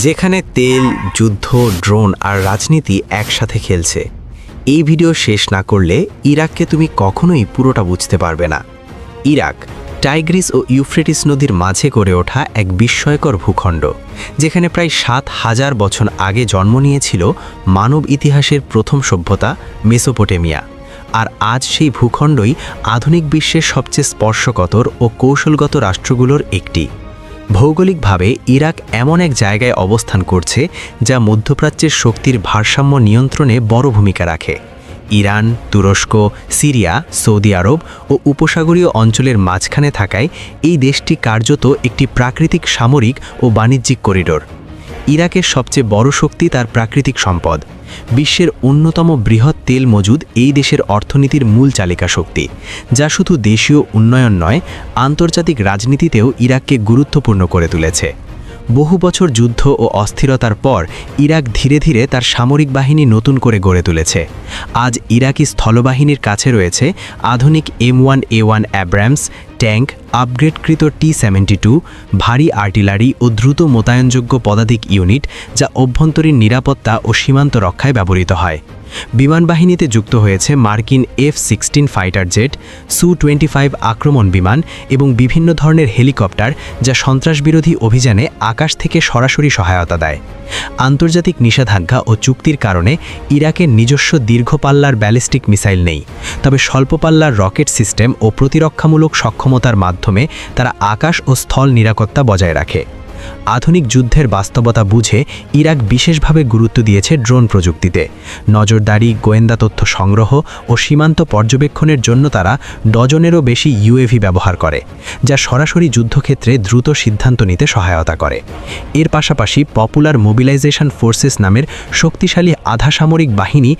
যেখানে তেল, যুদ্ধ, ড্রোন আর রাজনীতি একসাথে খেলছে। এই ভিডিও শেষ না করলে ইরাককে তুমি কখনোই পুরোটা বুঝতে পারবে না। ইরাক টাইগ্রিস ও ইউফ্রেটিস নদীর মাঝে গড়ে ওঠা এক বিস্ময়কর ভূখণ্ড, যেখানে প্রায় ৭,০০০ বছর আগে জন্ম নিয়েছিল মানব ইতিহাসের প্রথম সভ্যতা মেসোপটেমিয়া। আর আজ সেই ভূখণ্ডই আধুনিক বিশ্বের সবচেয়ে স্পর্শকাতর ও কৌশলগত রাষ্ট্রগুলোর একটি। ভৌগোলিকভাবে ইরাক এমন এক জায়গায় অবস্থান করছে যা মধ্যপ্রাচ্যের শক্তির ভারসাম্য নিয়ন্ত্রণে বড় ভূমিকা রাখে। ইরান, তুরস্ক, সিরিয়া, সৌদি আরব ও উপসাগরীয় অঞ্চলের মাঝখানে থাকায় এই দেশটি কার্যত একটি প্রাকৃতিক সামরিক ও বাণিজ্যিক করিডোর। ইরাকের সবচেয়ে বড় শক্তি তার প্রাকৃতিক সম্পদ। বিশ্বের অন্যতম বৃহৎ তেল মজুদ এই দেশের অর্থনীতির মূল চালিকা শক্তি, যা শুধু দেশীয় উন্নয়ন নয়, আন্তর্জাতিক রাজনীতিতেও ইরাককে গুরুত্বপূর্ণ করে তুলেছে। বহু বছর যুদ্ধ ও অস্থিরতার পর ইরাক ধীরে ধীরে তার সামরিক বাহিনী নতুন করে গড়ে তুলেছে। আজ ইরাকি স্থলবাহিনীর কাছে রয়েছে আধুনিক M1A1 অ্যাব্রামস ট্যাঙ্ক, আপগ্রেডকৃত T-72, ভারী আর্টিলারি ও দ্রুত মোতায়েনযোগ্য পদাতিক ইউনিট, যা অভ্যন্তরীণ নিরাপত্তা ও সীমান্ত রক্ষায় ব্যবহৃত হয়। বিমানবাহিনীতে যুক্ত হয়েছে মার্কিন F-16 ফাইটার জেট, Su-25 আক্রমণ বিমান এবং বিভিন্ন ধরনের হেলিকপ্টার, যা সন্ত্রাসবিরোধী অভিযানে আকাশ থেকে সরাসরি সহায়তা দেয়। আন্তর্জাতিক নিষেধাজ্ঞা ও চুক্তির কারণে ইরাকের নিজস্ব দীর্ঘপাল্লার ব্যালিস্টিক মিসাইল নেই, তবে স্বল্পপাল্লার রকেট সিস্টেম ও প্রতিরক্ষামূলক সক্ষমতার মাধ্যমে তারা আকাশ ও স্থল নিরাপত্তা বজায় রাখে। আধুনিক যুদ্ধের বাস্তবতা বুঝে ইরাক বিশেষভাবে গুরুত্ব দিয়েছে ড্রোন প্রযুক্তিতে। নজরদারি, গোয়েন্দা তথ্য সংগ্রহ ও সীমান্ত পর্যবেক্ষণের জন্য তারা ডজনেরও বেশি UAV ব্যবহার করে, যা সরাসরি যুদ্ধক্ষেত্রে দ্রুত সিদ্ধান্ত নিতে সহায়তা করে। এর পাশাপাশি পপুলার মোবিলাইজেশন ফোর্সেস নামের শক্তিশালী আধা সামরিক বাহিনী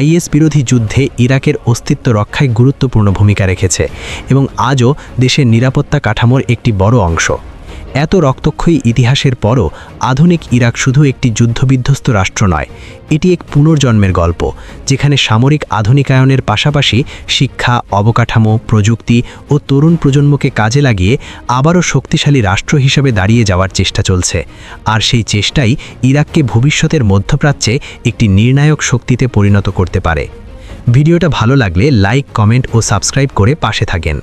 IS বিরোধী যুদ্ধে ইরাকের অস্তিত্ব রক্ষায় গুরুত্বপূর্ণ ভূমিকা রেখেছে এবং আজও দেশের নিরাপত্তা কাঠামোর একটি বড় অংশ। এত রক্তক্ষয়ী ইতিহাসের পরও আধুনিক ইরাক শুধু একটি যুদ্ধবিধ্বস্ত রাষ্ট্র নয়, এটি এক পুনর্জন্মের গল্প, যেখানে সামরিক আধুনিকায়নের পাশাপাশি শিক্ষা, অবকাঠামো, প্রযুক্তি ও তরুণ প্রজন্মকে কাজে লাগিয়ে আবারও শক্তিশালী রাষ্ট্র হিসেবে দাঁড়িয়ে যাওয়ার চেষ্টা চলছে। আর সেই চেষ্টাই ইরাককে ভবিষ্যতের মধ্যপ্রাচ্যে একটি নির্ণায়ক শক্তিতে পরিণত করতে পারে। ভিডিওটা ভালো লাগলে লাইক, কমেন্ট ও সাবস্ক্রাইব করে পাশে থাকেন।